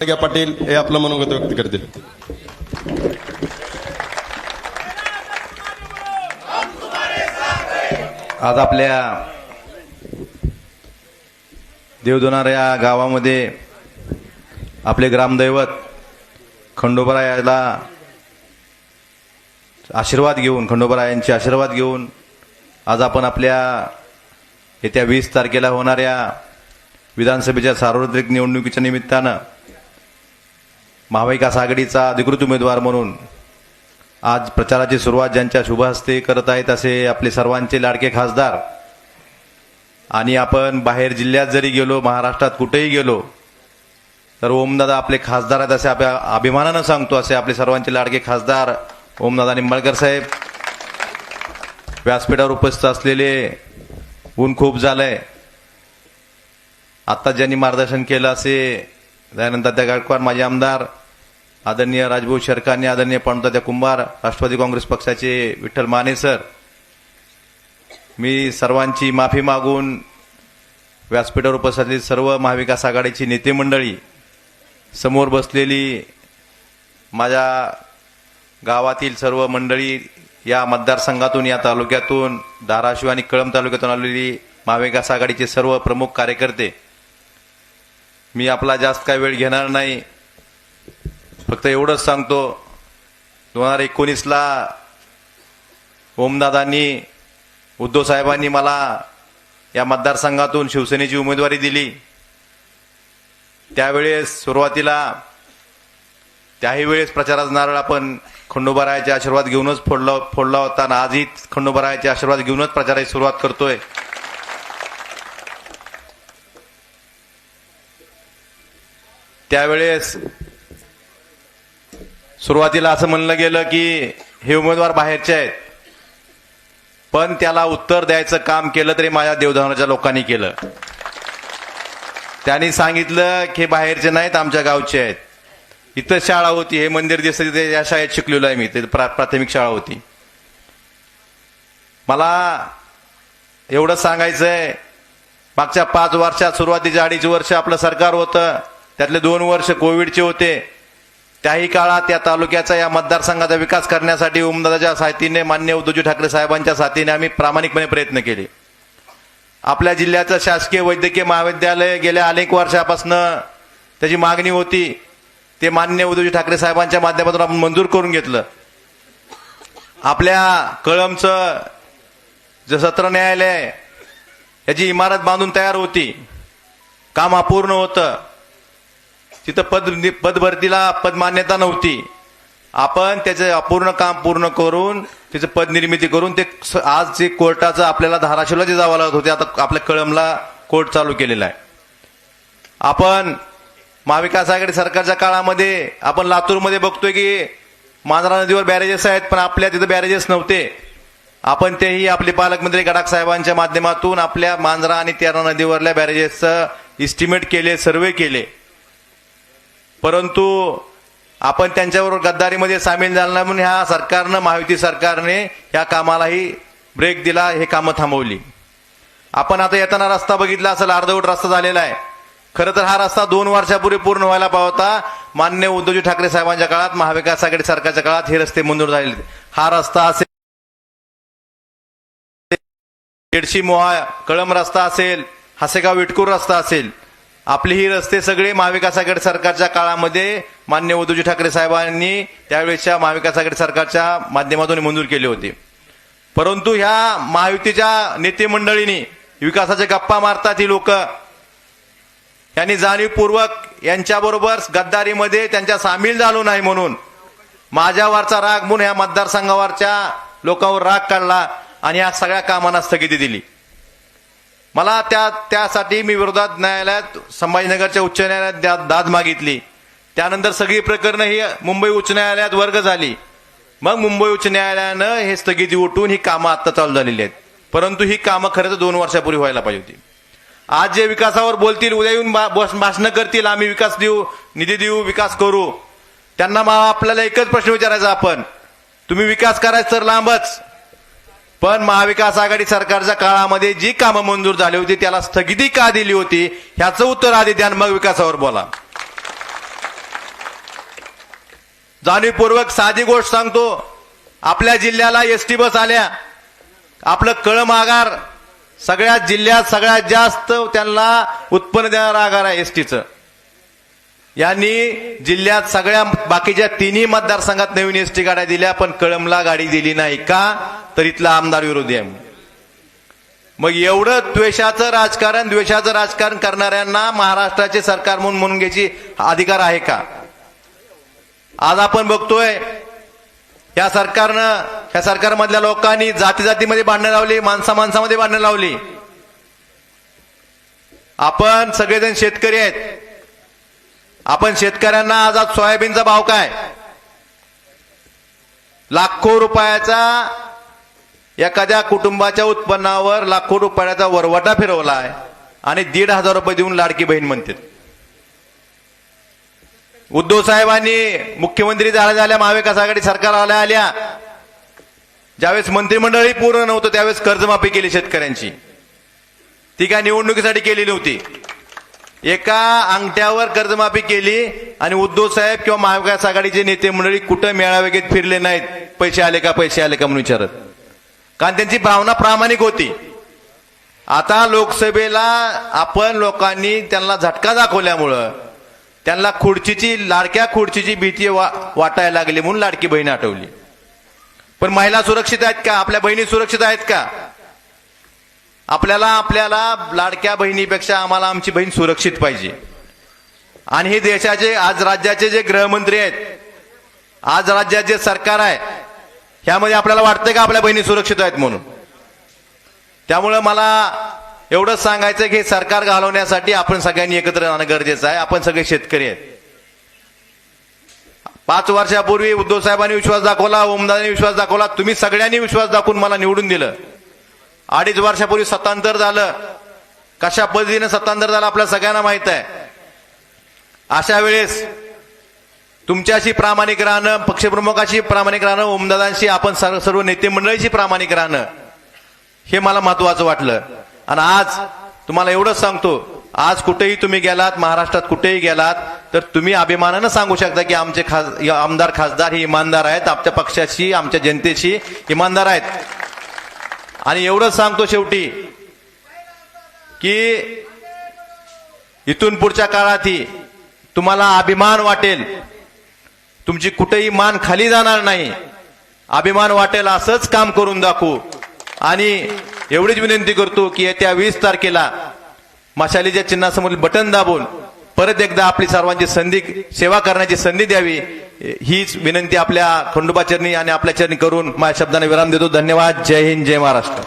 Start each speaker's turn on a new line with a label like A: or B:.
A: पाटील हे आपलं मनोगत व्यक्त करतील.
B: आज आपल्या देवदोनार या गावामध्ये आपले ग्रामदैवत खंडोबारायाला आशीर्वाद घेऊन, खंडोबारायांचे आशीर्वाद घेऊन आज आपण आपल्या येत्या 20 तारखेला होणाऱ्या विधानसभेच्या सार्वत्रिक निवडणुकीच्या निमित्तानं महाविकास आघाडीचा अधिकृत उमेदवार म्हणून आज प्रचाराची सुरुवात ज्यांच्या शुभ हस्ते करत आहेत असे आपले सर्वांचे लाडके खासदार. आणि आपण बाहेर जिल्ह्यात जरी गेलो, महाराष्ट्रात कुठेही गेलो तर ओमदादा आपले खासदार आहेत असे आपल्या अभिमानानं सांगतो. असे आपले सर्वांचे लाडके खासदार ओमदादा निंबाळकर साहेब. व्यासपीठावर उपस्थित असलेले, ऊन खूप झालंय, आता ज्यांनी मार्गदर्शन केलं असे दयानंद गायकवाड माजी आमदार, आदरणीय राजभाऊ शेरकानी, आदरणीय पांडुतात्या कुंभार, राष्ट्रवादी काँग्रेस पक्षाचे विठ्ठल माने सर, मी सर्वांची माफी मागून व्यासपीठावर उपस्थित सर्व महाविकास आघाडीची नेते मंडळी, समोर बसलेली माझ्या गावातील सर्व मंडळी, या मतदारसंघातून, या तालुक्यातून, धाराशिव आणि कळंब तालुक्यातून आलेली महाविकास आघाडीचे सर्व प्रमुख कार्यकर्ते, मी आपला जास्त काही वेळ घेणार नाही. फक्त एवढंच सांगतो, 2019ला ओमदादांनी, उद्धव साहेबांनी मला या मतदारसंघातून शिवसेनेची उमेदवारी दिली. त्यावेळेस सुरुवातीला त्याही वेळेस प्रचाराचा नारळ आपण खंडोबारायाचे आशीर्वाद घेऊनच फोडला होता आणि आजही खंडोबारायाचे आशीर्वाद घेऊनच प्रचाराची सुरुवात करतोय. त्यावेळेस सुरुवातीला असं म्हणलं गेलं की हे उमेदवार बाहेरचे आहेत, पण त्याला उत्तर द्यायचं काम केलं तरी माझ्या देवधनाच्या लोकांनी केलं. त्यांनी सांगितलं की बाहेरचे नाहीत, आमच्या गावचे आहेत. इथं शाळा होती, हे मंदिर दिसतं तिथे, या शाळेत शिकलेलो आहे मी, ते प्राथमिक शाळा होती. मला एवढं सांगायचंय, मागच्या 5 वर्षात, सुरुवातीच्या 2.5 वर्ष आपलं सरकार होतं, त्यातले 2 वर्ष कोविडचे होते. त्याही काळात या तालुक्याचा, या मतदारसंघाचा विकास करण्यासाठी ओमदादाच्या साथीने, माननीय उद्धवजी ठाकरे साहेबांच्या साथीने आम्ही प्रामाणिकपणे प्रयत्न केले. आपल्या जिल्ह्याचं शासकीय वैद्यकीय महाविद्यालय गेल्या अनेक वर्षापासून त्याची मागणी होती, ते माननीय उद्धवजी ठाकरे साहेबांच्या माध्यमातून आपण मंजूर करून घेतलं. आपल्या कळंबचं जे सत्र न्यायालय, याची इमारत बांधून तयार होती, काम अपूर्ण होतं, तिथं पदभरतीला पदमान्यता नव्हती. आपण त्याचं अपूर्ण काम पूर्ण करून त्याचं पद निर्मिती करून ते आज जे कोर्टाचं आपल्याला धाराशिवला जे जावं लागत होते, आता आपल्या कळंबला कोर्ट चालू केलेला आहे. आपण महाविकास आघाडी सरकारच्या काळामध्ये आपण लातूरमध्ये बघतोय की मांजरा नदीवर बॅरेजेस आहेत, पण आपल्या तिथं बॅरेजेस नव्हते. आपण तेही आपले पालकमंत्री गडाख साहेबांच्या माध्यमातून आपल्या मांजरा आणि तेरणा नदीवरल्या बॅरेजेसचं इस्टिमेट केले, सर्वे केले. परंतु आपण त्यांच्याबरोबर गद्दारीमध्ये सामील झाला नाही, म्हणून ह्या सरकारनं, महायुती सरकारने या कामालाही ब्रेक दिला, हे कामं थांबवली. आपण आता येताना रस्ता बघितला असेल, अर्धवट रस्ता झालेला आहे. खरं तर हा रस्ता 2 वर्षापूर्वी पूर्ण व्हायला पाहिजे होता. माननीय उद्धवजी ठाकरे साहेबांच्या काळात, महाविकास आघाडी सरकारच्या काळात हे रस्ते मंजूर झालेले. हा रस्ता असेल, येडशी मोहा कळंब रस्ता असेल, हसेगाव विटकूर रस्ता असेल, आपले ही रस्ते सगळे महाविकास आघाडी सरकारच्या काळामध्ये माननीय उद्धवजी ठाकरे साहेबांनी त्यावेळेसच्या महाविकास आघाडी सरकारच्या माध्यमातून मंजूर केले होते. परंतु ह्या महायुतीच्या नेते मंडळींनी विकासाच्या गप्पा मारतात ही लोक, यांनी जाणीवपूर्वक यांच्याबरोबर गद्दारीमध्ये त्यांच्या सामील झालो नाही म्हणून माझ्यावरचा राग म्हणून ह्या मतदारसंघावरच्या लोकांवर राग काढला आणि या सगळ्या कामांना स्थगिती दिली. मला त्यासाठी मी विरोधात न्यायालयात, संभाजीनगरच्या उच्च न्यायालयात दाद मागितली. त्यानंतर सगळी प्रकरणं ही मुंबई उच्च न्यायालयात वर्ग झाली. मग मुंबई उच्च न्यायालयानं हे स्थगिती उठवून ही कामं आता चालू झालेली आहेत. परंतु ही कामं खरं तर 2 वर्षापूर्वी व्हायला पाहिजे होती. आज जे विकासावर बोलतील, उद्या येऊन भाषणं करतील, आम्ही विकास देऊ, निधी देऊ, विकास करू, त्यांना आपल्याला एकच प्रश्न विचारायचा, आपण तुम्ही विकास करायचं तर लांबच, पण महाविकास आघाडी सरकारच्या काळामध्ये जी कामं मंजूर झाली होती त्याला स्थगिती का दिली होती ह्याचं उत्तर आधी द्या, मग विकासावर बोला. जाणीवपूर्वक साधी गोष्ट सांगतो, आपल्या जिल्ह्याला एसटी बस आल्या, आपलं कळम आगार सगळ्यात जिल्ह्यात सगळ्यात जास्त त्यांना उत्पन्न देणारा आगार आहे एसटीचं. यांनी जिल्ह्यात सगळ्या बाकीच्या तिन्ही मतदारसंघात नवीन एसटी गाड्या दिल्या, पण कळमला गाडी दिली नाही. का? तर इथला आमदार विरोधी आहे. मग एवढं द्वेषाचं राजकारण करणाऱ्यांना महाराष्ट्राचे सरकार म्हणून घ्यायची अधिकार आहे का? आज आपण बघतोय या सरकारमधल्या लोकांनी जातीमध्ये भांडणं लावली, माणसामध्ये भांडणं लावली. आपण सगळेजण शेतकरी आहेत. आपण शेतकऱ्यांना आज सोयाबीनचा भाव काय? लाखो रुपयाचा एखाद्या कुटुंबाच्या उत्पन्नावर लाखो रुपयाचा वरवटा फिरवलाय आणि 1,500 रुपये देऊन लाडकी बहीण म्हणते. उद्धव साहेबांनी मुख्यमंत्री झाल्या महाविकास आघाडी सरकार आल्या ज्यावेळेस मंत्रिमंडळही पूर्ण नव्हतं त्यावेळेस कर्जमाफी केली शेतकऱ्यांची. ती काय निवडणुकीसाठी केली नव्हती. एका अंगठ्यावर कर्जमाफी केली आणि उद्धव साहेब किंवा महाविकास आघाडीचे नेते मंडळी कुठं मेळावे घेत फिरले नाहीत, पैसे आले का म्हणून विचारत, कारण त्यांची भावना प्रामाणिक होती. आता लोकसभेला आपण लोकांनी त्यांना झटका दाखवल्यामुळं त्यांना लाडक्या खुर्चीची भीती वाटायला लागली म्हणून लाडकी बहीण आठवली. पण महिला सुरक्षित आहेत का? आपल्या बहिणी सुरक्षित आहेत का? आपल्याला लाडक्या बहिणीपेक्षा आम्हाला आमची बहीण सुरक्षित पाहिजे. आणि हे देशाचे आज राज्याचे जे गृहमंत्री आहेत, आज राज्यात जे सरकार आहे, ह्यामध्ये आपल्याला वाटतं का आपल्या बहिणी सुरक्षित आहेत म्हणून? त्यामुळं मला एवढंच सांगायचं की हे सरकार घालवण्यासाठी आपण सगळ्यांनी एकत्र राहणं गरजेचं आहे. आपण सगळे शेतकरी आहेत. 5 वर्षापूर्वी उद्धव साहेबांनी विश्वास दाखवला, ओमदादांनी विश्वास दाखवला, तुम्ही सगळ्यांनी विश्वास दाखवून मला निवडून दिलं. 2.5 वर्षापूर्वी सत्तांतर झालं. कशा पद्धतीने सत्तांतर झालं आपल्या सगळ्यांना माहित आहे. अशा वेळेस तुमच्याशी प्रामाणिक राहणं, पक्षप्रमुखाशी प्रामाणिक राहणं, ओमदादांशी आपण सर्व नेते मंडळीशी प्रामाणिक राहणं हे मला महत्वाचं वाटलं. आणि आज तुम्हाला एवढंच सांगतो, आज कुठेही तुम्ही गेलात, महाराष्ट्रात कुठेही गेलात, तर तुम्ही अभिमानानं सांगू शकता की आमचे आमदार खासदार हे इमानदार आहेत, आमच्या पक्षाशी आमच्या जनतेशी इमानदार आहेत. आणि एवढंच सांगतो शेवटी की इथून पुढच्या काळातही तुम्हाला अभिमान वाटेल, तुमची कुठेही मान खाली जाणार नाही, अभिमान वाटेल असंच काम करून दाखवू. आणि एवढीच विनंती करतो की येत्या 20 तारखेला मशालीच्या चिन्हासमोर बटन दाबून परत एकदा आपली सर्वांची सेवा करण्याची संधी द्यावी, हीच विनंती आपल्या खंडोबा चरणी आणि आपल्या चरणी करून माझ्या शब्दाने विराम देतो. धन्यवाद. जय हिंद, जय महाराष्ट्र.